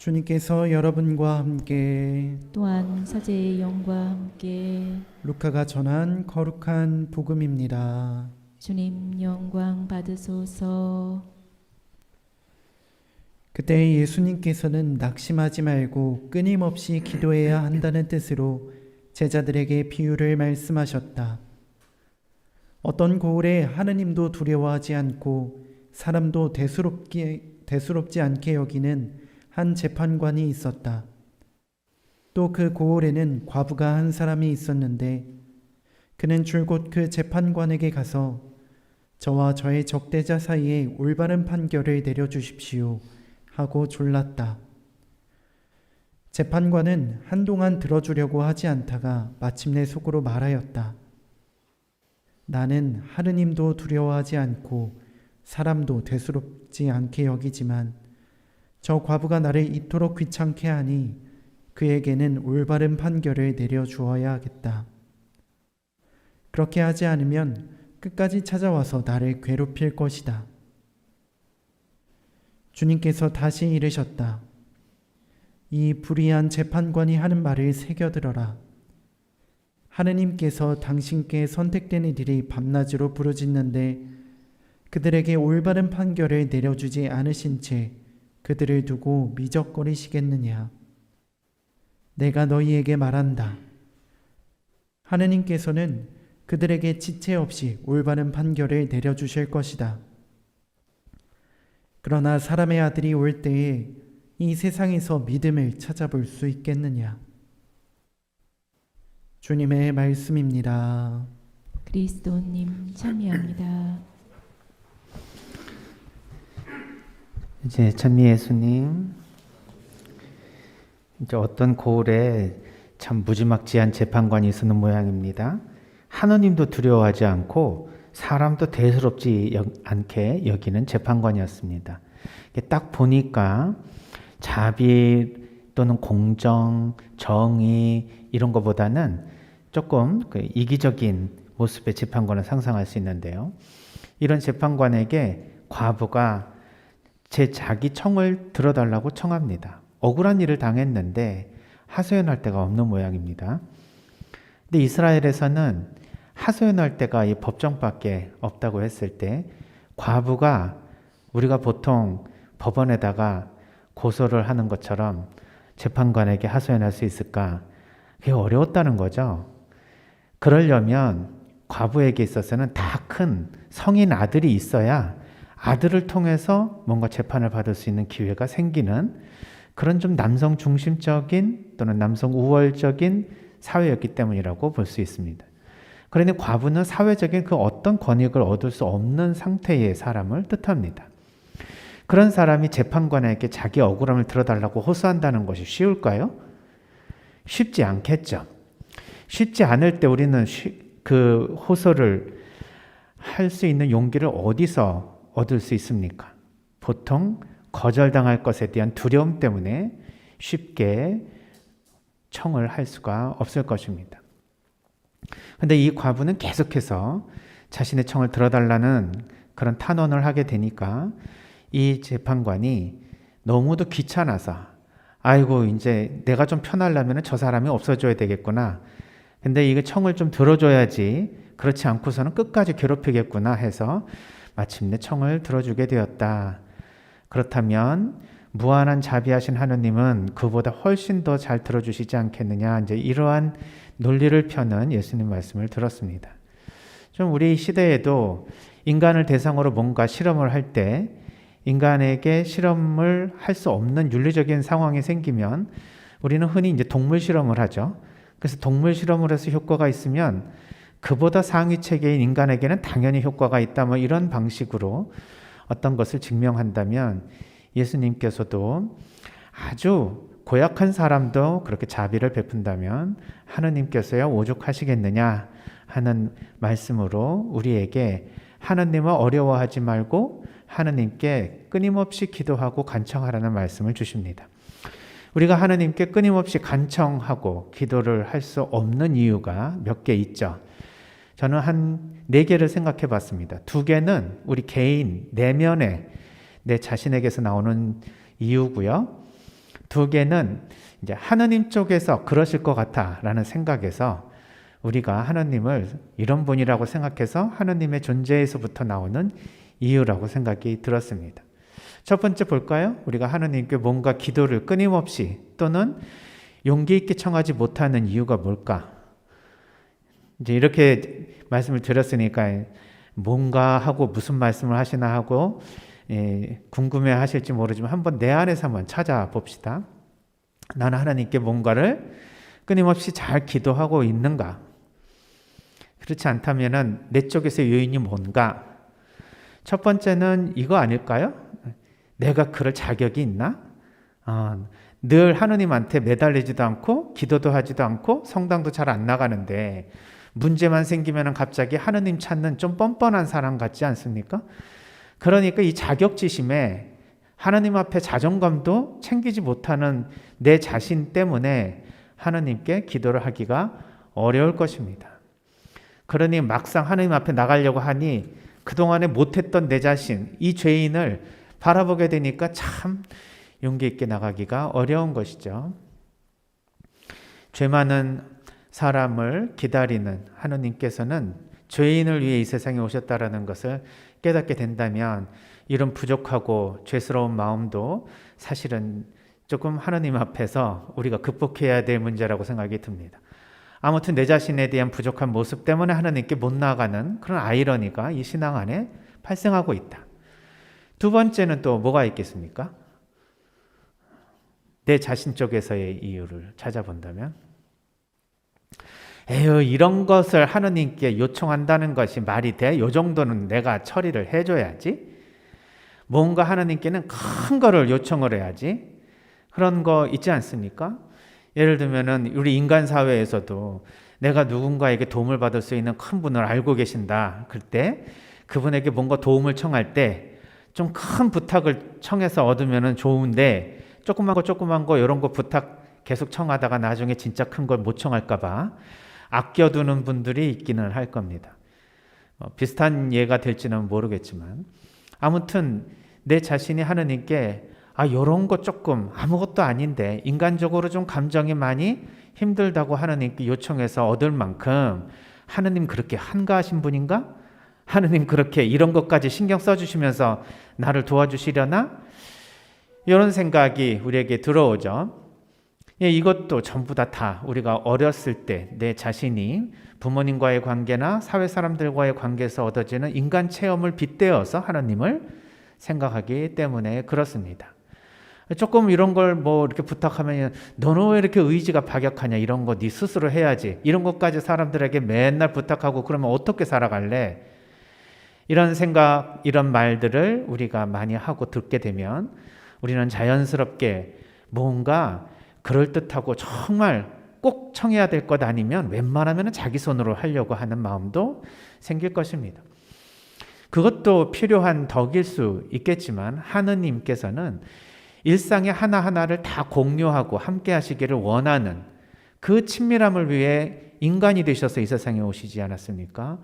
주님께서 여러분과 함께 또한 사제의 영과 함께 루카가 전한 거룩한 복음입니다. 주님 영광 받으소서. 그때 예수님께서는 낙심하지 말고 끊임없이 기도해야 한다는 뜻으로 제자들에게 비유를 말씀하셨다. 어떤 고을에 하느님도 두려워하지 않고 사람도 대수롭지 않게 여기는 한 재판관이 있었다. 또 그 고을에는 과부가 한 사람이 있었는데 그는 줄곧 그 재판관에게 가서 저와 저의 적대자 사이에 올바른 판결을 내려주십시오 하고 졸랐다. 재판관은 한동안 들어주려고 하지 않다가 마침내 속으로 말하였다. 나는 하느님도 두려워하지 않고 사람도 대수롭지 않게 여기지만 저 과부가 나를 이토록 귀찮게 하니 그에게는 올바른 판결을 내려주어야 하겠다. 그렇게 하지 않으면 끝까지 찾아와서 나를 괴롭힐 것이다. 주님께서 다시 이르셨다. 이 불의한 재판관이 하는 말을 새겨들어라. 하느님께서 당신께 선택된 이들이 밤낮으로 부르짖는데 그들에게 올바른 판결을 내려주지 않으신 채 그들을 두고 미적거리시겠느냐. 내가 너희에게 말한다. 하느님께서는 그들에게 지체 없이 올바른 판결을 내려주실 것이다. 그러나 사람의 아들이 올 때에 이 세상에서 믿음을 찾아볼 수 있겠느냐. 주님의 말씀입니다. 그리스도님 참여합니다. 이제 찬미 예수님, 이제 어떤 고을에 참 무지막지한 재판관이 있었는 모양입니다. 하느님도 두려워하지 않고 사람도 대수롭지 않게 여기는 재판관이었습니다. 딱 보니까 자비 또는 공정, 정의 이런 것보다는 조금 이기적인 모습의 재판관을 상상할 수 있는데요. 이런 재판관에게 과부가 자기 청을 들어달라고 청합니다. 억울한 일을 당했는데 하소연할 데가 없는 모양입니다. 근데 이스라엘에서는 하소연할 데가 이 법정밖에 없다고 했을 때 과부가 우리가 보통 법원에다가 고소를 하는 것처럼 재판관에게 하소연할 수 있을까? 그게 어려웠다는 거죠. 그러려면 과부에게 있어서는 다 큰 성인 아들이 있어야 아들을 통해서 뭔가 재판을 받을 수 있는 기회가 생기는 그런 좀 남성 중심적인 또는 남성 우월적인 사회였기 때문이라고 볼 수 있습니다. 그러니 과부는 사회적인 그 어떤 권익을 얻을 수 없는 상태의 사람을 뜻합니다. 그런 사람이 재판관에게 자기 억울함을 들어달라고 호소한다는 것이 쉬울까요? 쉽지 않겠죠. 쉽지 않을 때 우리는 그 호소를 할 수 있는 용기를 어디서 얻을 수 있습니까? 보통 거절당할 것에 대한 두려움 때문에 쉽게 청을 할 수가 없을 것입니다. 그런데 이 과부는 계속해서 자신의 청을 들어달라는 그런 탄원을 하게 되니까 이 재판관이 너무도 귀찮아서 아이고 이제 내가 좀 편하려면 저 사람이 없어져야 되겠구나. 근데 이거 청을 좀 들어줘야지 그렇지 않고서는 끝까지 괴롭히겠구나 해서 마침내 청을 들어주게 되었다. 그렇다면 무한한 자비하신 하느님은 그보다 훨씬 더 잘 들어주시지 않겠느냐. 이제 이러한 논리를 펴는 예수님 말씀을 들었습니다. 좀 우리 시대에도 인간을 대상으로 뭔가 실험을 할 때 인간에게 실험을 할 수 없는 윤리적인 상황이 생기면 우리는 흔히 이제 동물 실험을 하죠. 그래서 동물 실험을 해서 효과가 있으면 그보다 상위 체계인 인간에게는 당연히 효과가 있다. 뭐 이런 방식으로 어떤 것을 증명한다면 예수님께서도 아주 고약한 사람도 그렇게 자비를 베푼다면 하느님께서야 오죽하시겠느냐 하는 말씀으로 우리에게 하느님을 어려워하지 말고 하느님께 끊임없이 기도하고 간청하라는 말씀을 주십니다. 우리가 하느님께 끊임없이 간청하고 기도를 할 수 없는 이유가 몇 개 있죠. 저는 한 4개를 생각해 봤습니다. 2개는 우리 개인 내면에 내 자신에게서 나오는 이유고요. 두 개는 이제 하느님 쪽에서 그러실 것 같아라는 생각에서 우리가 하느님을 이런 분이라고 생각해서 하느님의 존재에서부터 나오는 이유라고 생각이 들었습니다. 첫 번째 볼까요? 우리가 하느님께 뭔가 기도를 끊임없이 또는 용기 있게 청하지 못하는 이유가 뭘까? 이제 이렇게 말씀을 드렸으니까 뭔가 하고 무슨 말씀을 하시나 하고 궁금해 하실지 모르지만 한번 내 안에서 한번 찾아봅시다. 나는 하나님께 뭔가를 끊임없이 잘 기도하고 있는가? 그렇지 않다면 내 쪽에서 요인이 뭔가? 첫 번째는 이거 아닐까요? 내가 그럴 자격이 있나? 늘 하느님한테 매달리지도 않고 기도도 하지도 않고 성당도 잘 안 나가는데 문제만 생기면 갑자기 하느님 찾는 좀 뻔뻔한 사람 같지 않습니까? 그러니까 이 자격지심에 하나님 앞에 자존감도 챙기지 못하는 내 자신 때문에 하나님께 기도를 하기가 어려울 것입니다. 그러니 막상 하나님 앞에 나가려고 하니 그동안에 못했던 내 자신, 이 죄인을 바라보게 되니까 참 용기 있게 나가기가 어려운 것이죠. 죄 많은 사람을 기다리는 하느님께서는 죄인을 위해 이 세상에 오셨다라는 것을 깨닫게 된다면 이런 부족하고 죄스러운 마음도 사실은 조금 하느님 앞에서 우리가 극복해야 될 문제라고 생각이 듭니다. 아무튼 내 자신에 대한 부족한 모습 때문에 하느님께 못 나아가는 그런 아이러니가 이 신앙 안에 발생하고 있다. 두 번째는 또 뭐가 있겠습니까? 내 자신 쪽에서의 이유를 찾아본다면 에휴, 이런 것을 하느님께 요청한다는 것이 말이 돼? 요 정도는 내가 처리를 해줘야지. 뭔가 하느님께는 큰 거를 요청을 해야지. 그런 거 있지 않습니까? 예를 들면은 우리 인간 사회에서도 내가 누군가에게 도움을 받을 수 있는 큰 분을 알고 계신다. 그때 그분에게 뭔가 도움을 청할 때 좀 큰 부탁을 청해서 얻으면은 좋은데 조그만 거 이런 거 부탁 계속 청하다가 나중에 진짜 큰 걸 못 청할까 봐 아껴두는 분들이 있기는 할 겁니다. 비슷한 예가 될지는 모르겠지만 아무튼 내 자신이 하느님께 이런 거 조금 아무것도 아닌데 인간적으로 좀 감정이 많이 힘들다고 하느님께 요청해서 얻을 만큼 하느님 그렇게 한가하신 분인가? 하느님 그렇게 이런 것까지 신경 써주시면서 나를 도와주시려나? 이런 생각이 우리에게 들어오죠. 이것도 전부 다 우리가 어렸을 때 내 자신이 부모님과의 관계나 사회 사람들과의 관계에서 얻어지는 인간 체험을 빗대어서 하나님을 생각하기 때문에 그렇습니다. 조금 이런 걸 뭐 이렇게 부탁하면 너는 왜 이렇게 의지가 박약하냐, 이런 거 네 스스로 해야지, 이런 것까지 사람들에게 맨날 부탁하고 그러면 어떻게 살아갈래? 이런 생각, 이런 말들을 우리가 많이 하고 듣게 되면 우리는 자연스럽게 뭔가 그럴듯하고 정말 꼭 청해야 될 것 아니면 웬만하면 자기 손으로 하려고 하는 마음도 생길 것입니다. 그것도 필요한 덕일 수 있겠지만 하느님께서는 일상의 하나하나를 다 공유하고 함께 하시기를 원하는 그 친밀함을 위해 인간이 되셔서 이 세상에 오시지 않았습니까?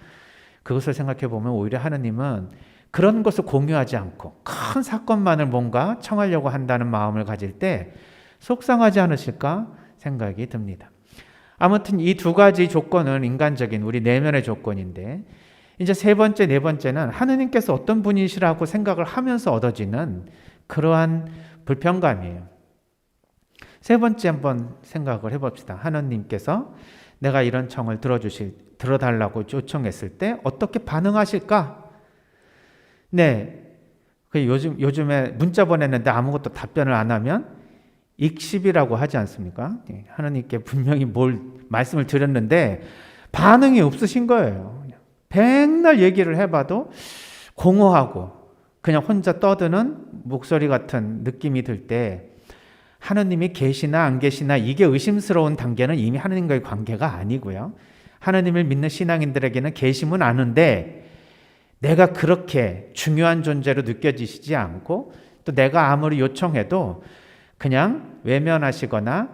그것을 생각해 보면 오히려 하느님은 그런 것을 공유하지 않고 큰 사건만을 뭔가 청하려고 한다는 마음을 가질 때 속상하지 않으실까 생각이 듭니다. 아무튼 이 두 가지 조건은 인간적인 우리 내면의 조건인데 이제 세 번째, 네 번째는 하느님께서 어떤 분이시라고 생각을 하면서 얻어지는 그러한 불편감이에요. 세 번째 한번 생각을 해봅시다. 하느님께서 내가 이런 청을 들어달라고 요청했을 때 어떻게 반응하실까? 네, 요즘에 문자 보냈는데 아무것도 답변을 안 하면 익십이라고 하지 않습니까? 하느님께 분명히 뭘 말씀을 드렸는데 반응이 없으신 거예요. 백날 얘기를 해봐도 공허하고 그냥 혼자 떠드는 목소리 같은 느낌이 들 때 하느님이 계시나 안 계시나 이게 의심스러운 단계는 이미 하느님과의 관계가 아니고요. 하느님을 믿는 신앙인들에게는 계심은 아는데 내가 그렇게 중요한 존재로 느껴지시지 않고 또 내가 아무리 요청해도 그냥 외면하시거나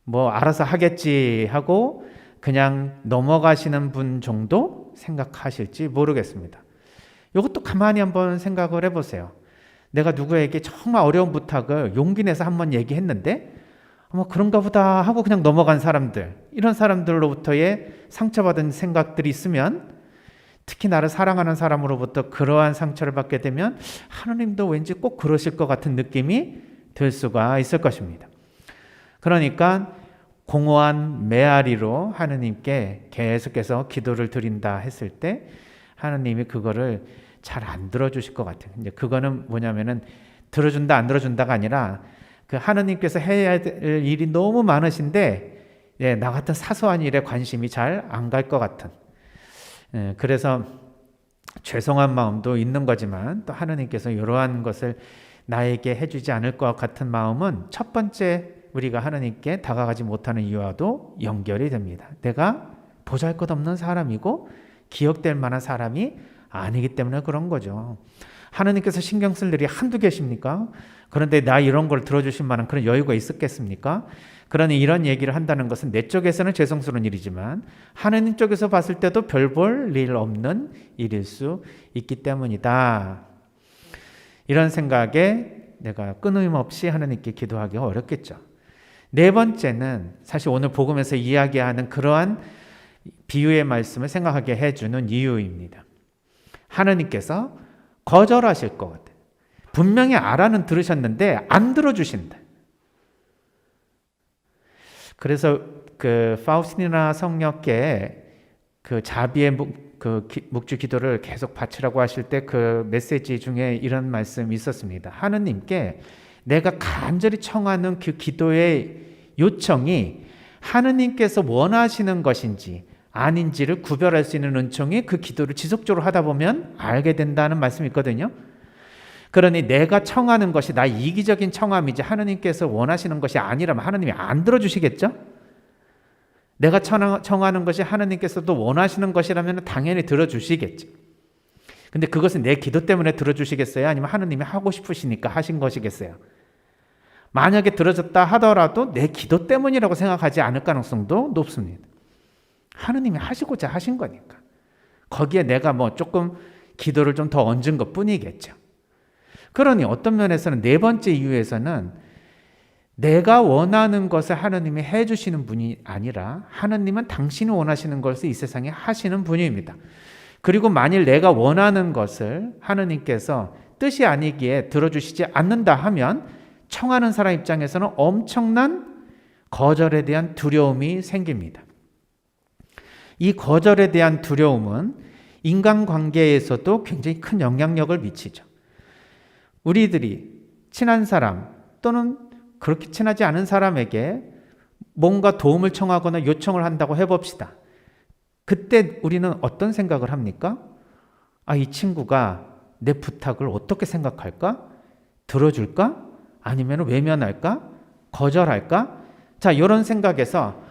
뭐 알아서 하겠지 하고 그냥 넘어가시는 분 정도 생각하실지 모르겠습니다. 이것도 가만히 한번 생각을 해보세요. 내가 누구에게 정말 어려운 부탁을 용기 내서 한번 얘기했는데 그런가 보다 하고 그냥 넘어간 사람들, 이런 사람들로부터의 상처받은 생각들이 있으면, 특히 나를 사랑하는 사람으로부터 그러한 상처를 받게 되면 하나님도 왠지 꼭 그러실 것 같은 느낌이 들 수가 있을 것입니다. 그러니까 공허한 메아리로 하느님께 계속해서 기도를 드린다 했을 때 하느님이 그거를 잘 안 들어주실 것 같아요. 이제 그거는 뭐냐면은 들어준다 안 들어준다가 아니라 그 하느님께서 해야 될 일이 너무 많으신데 나 같은 사소한 일에 관심이 잘 안 갈 것 같은, 그래서 죄송한 마음도 있는 거지만 또 하느님께서 이러한 것을 나에게 해주지 않을 것 같은 마음은 첫 번째 우리가 하느님께 다가가지 못하는 이유와도 연결이 됩니다. 내가 보잘것없는 사람이고 기억될 만한 사람이 아니기 때문에 그런 거죠. 하느님께서 신경 쓸 일이 한두 개십니까? 그런데 나 이런 걸 들어주실 만한 그런 여유가 있었겠습니까? 그러니 이런 얘기를 한다는 것은 내 쪽에서는 죄송스러운 일이지만 하느님 쪽에서 봤을 때도 별 볼 일 없는 일일 수 있기 때문이다. 이런 생각에 내가 끊임없이 하느님께 기도하기가 어렵겠죠. 네 번째는 사실 오늘 복음에서 이야기하는 그러한 비유의 말씀을 생각하게 해주는 이유입니다. 하느님께서 거절하실 것 같아요. 분명히 알아는 들으셨는데 안 들어주신다. 그래서 그 파우스티나 성녀께 그 자비의 묵주 기도를 계속 바치라고 하실 때 그 메시지 중에 이런 말씀이 있었습니다. 하느님께 내가 간절히 청하는 그 기도의 요청이 하느님께서 원하시는 것인지 아닌지를 구별할 수 있는 은총이 그 기도를 지속적으로 하다 보면 알게 된다는 말씀이 있거든요. 그러니 내가 청하는 것이 나 이기적인 청함이지 하느님께서 원하시는 것이 아니라면 하느님이 안 들어주시겠죠? 내가 청하는 것이 하느님께서도 원하시는 것이라면 당연히 들어주시겠지. 근데 그것은 내 기도 때문에 들어주시겠어요? 아니면 하느님이 하고 싶으시니까 하신 것이겠어요? 만약에 들어졌다 하더라도 내 기도 때문이라고 생각하지 않을 가능성도 높습니다. 하느님이 하시고자 하신 거니까. 거기에 내가 조금 기도를 좀 더 얹은 것 뿐이겠죠. 그러니 어떤 면에서는 네 번째 이유에서는 내가 원하는 것을 하느님이 해주시는 분이 아니라 하느님은 당신이 원하시는 것을 이 세상에 하시는 분입니다. 그리고 만일 내가 원하는 것을 하느님께서 뜻이 아니기에 들어주시지 않는다 하면 청하는 사람 입장에서는 엄청난 거절에 대한 두려움이 생깁니다. 이 거절에 대한 두려움은 인간관계에서도 굉장히 큰 영향력을 미치죠. 우리들이 친한 사람 또는 그렇게 친하지 않은 사람에게 뭔가 도움을 청하거나 요청을 한다고 해봅시다. 그때 우리는 어떤 생각을 합니까? 이 친구가 내 부탁을 어떻게 생각할까? 들어줄까? 아니면 외면할까? 거절할까? 자, 이런 생각에서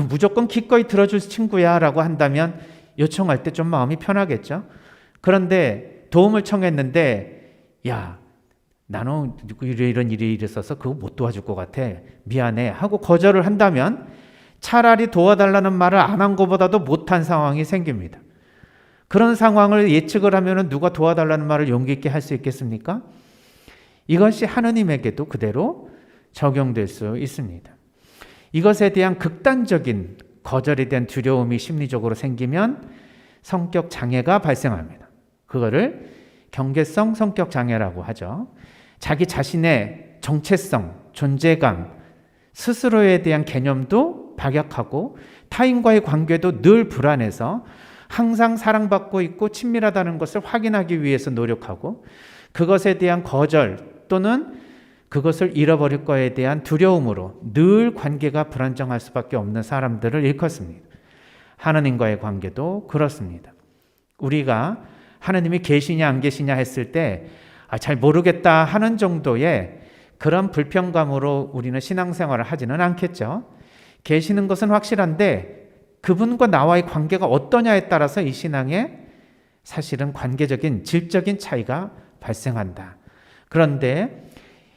무조건 기꺼이 들어줄 친구야 라고 한다면 요청할 때 좀 마음이 편하겠죠. 그런데 도움을 청했는데 나는 이런 일이 있어서 그거 못 도와줄 것 같아. 미안해 하고 거절을 한다면 차라리 도와달라는 말을 안 한 것보다도 못한 상황이 생깁니다. 그런 상황을 예측을 하면 누가 도와달라는 말을 용기 있게 할 수 있겠습니까? 이것이 하느님에게도 그대로 적용될 수 있습니다. 이것에 대한 극단적인 거절에 대한 두려움이 심리적으로 생기면 성격 장애가 발생합니다. 그거를 경계성 성격 장애라고 하죠. 자기 자신의 정체성, 존재감, 스스로에 대한 개념도 박약하고 타인과의 관계도 늘 불안해서 항상 사랑받고 있고 친밀하다는 것을 확인하기 위해서 노력하고 그것에 대한 거절 또는 그것을 잃어버릴 거에 대한 두려움으로 늘 관계가 불안정할 수밖에 없는 사람들을 일컫습니다. 하느님과의 관계도 그렇습니다. 우리가 하느님이 계시냐 안 계시냐 했을 때 잘 모르겠다 하는 정도의 그런 불편감으로 우리는 신앙생활을 하지는 않겠죠. 계시는 것은 확실한데 그분과 나와의 관계가 어떠냐에 따라서 이 신앙에 사실은 관계적인 질적인 차이가 발생한다. 그런데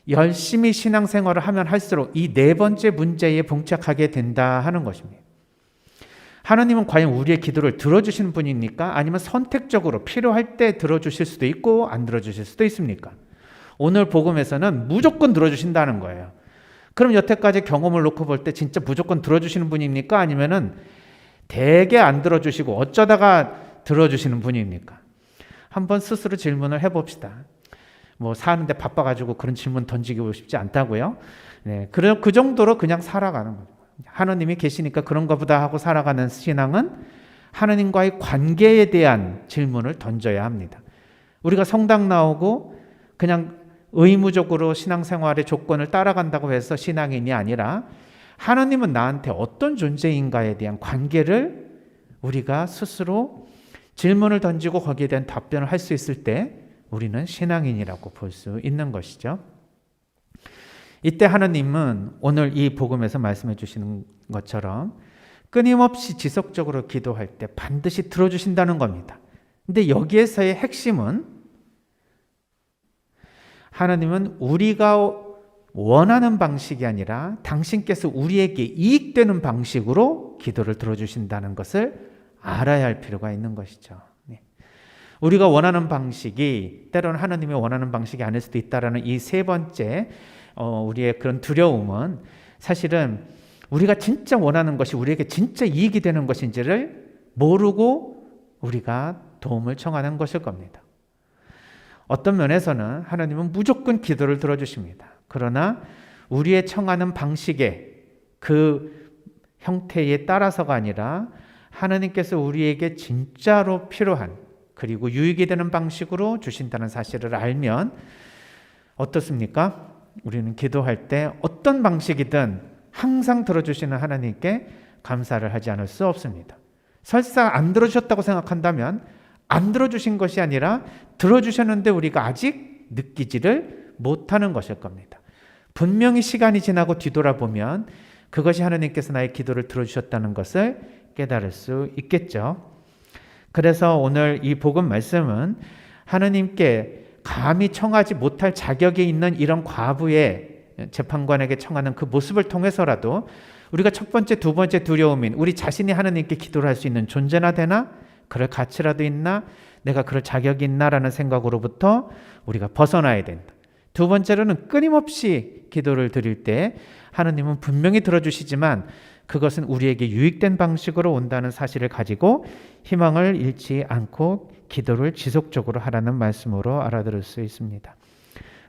열심히 신앙생활을 하면 할수록 이 네 번째 문제에 봉착하게 된다 하는 것입니다. 하나님은 과연 우리의 기도를 들어주시는 분입니까? 아니면 선택적으로 필요할 때 들어주실 수도 있고 안 들어주실 수도 있습니까? 오늘 복음에서는 무조건 들어주신다는 거예요. 그럼 여태까지 경험을 놓고 볼 때 진짜 무조건 들어주시는 분입니까? 아니면은 되게 안 들어주시고 어쩌다가 들어주시는 분입니까? 한번 스스로 질문을 해봅시다. 뭐 사는데 바빠가지고 그런 질문 던지고 싶지 않다고요. 네, 그 정도로 그냥 살아가는 거죠. 하나님이 계시니까 그런가 보다 하고 살아가는 신앙은 하나님과의 관계에 대한 질문을 던져야 합니다. 우리가 성당 나오고 그냥 의무적으로 신앙생활의 조건을 따라간다고 해서 신앙인이 아니라 하나님은 나한테 어떤 존재인가에 대한 관계를 우리가 스스로 질문을 던지고 거기에 대한 답변을 할 수 있을 때 우리는 신앙인이라고 볼 수 있는 것이죠. 이때 하나님은 오늘 이 복음에서 말씀해 주시는 것처럼 끊임없이 지속적으로 기도할 때 반드시 들어주신다는 겁니다. 근데 여기에서의 핵심은 하나님은 우리가 원하는 방식이 아니라 당신께서 우리에게 이익되는 방식으로 기도를 들어주신다는 것을 알아야 할 필요가 있는 것이죠. 우리가 원하는 방식이 때로는 하나님이 원하는 방식이 아닐 수도 있다라는 이 세 번째 우리의 그런 두려움은 사실은 우리가 진짜 원하는 것이 우리에게 진짜 이익이 되는 것인지를 모르고 우리가 도움을 청하는 것일 겁니다. 어떤 면에서는 하나님은 무조건 기도를 들어주십니다. 그러나 우리의 청하는 방식의 그 형태에 따라서가 아니라 하나님께서 우리에게 진짜로 필요한 그리고 유익이 되는 방식으로 주신다는 사실을 알면 어떻습니까? 우리는 기도할 때 어떤 방식이든 항상 들어주시는 하나님께 감사를 하지 않을 수 없습니다. 설사 안 들어주셨다고 생각한다면 안 들어주신 것이 아니라 들어주셨는데 우리가 아직 느끼지를 못하는 것일 겁니다. 분명히 시간이 지나고 뒤돌아보면 그것이 하나님께서 나의 기도를 들어주셨다는 것을 깨달을 수 있겠죠. 그래서 오늘 이 복음 말씀은 하나님께 감히 청하지 못할 자격이 있는 이런 과부의 재판관에게 청하는 그 모습을 통해서라도 우리가 첫 번째, 두 번째 두려움인 우리 자신이 하나님께 기도를 할 수 있는 존재나 되나? 그럴 가치라도 있나? 내가 그럴 자격이 있나라는 생각으로부터 우리가 벗어나야 된다. 두 번째로는 끊임없이 기도를 드릴 때 하나님은 분명히 들어주시지만 그것은 우리에게 유익된 방식으로 온다는 사실을 가지고 희망을 잃지 않고 기도를 지속적으로 하라는 말씀으로 알아들을 수 있습니다.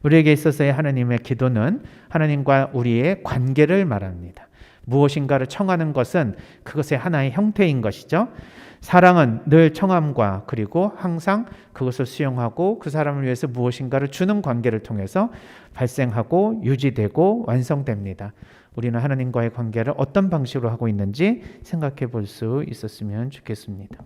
우리에게 있어서의 하나님의 기도는 하나님과 우리의 관계를 말합니다. 무엇인가를 청하는 것은 그것의 하나의 형태인 것이죠. 사랑은 늘 청함과 그리고 항상 그것을 수용하고 그 사람을 위해서 무엇인가를 주는 관계를 통해서 발생하고 유지되고 완성됩니다. 우리는 하나님과의 관계를 어떤 방식으로 하고 있는지 생각해 볼 수 있었으면 좋겠습니다.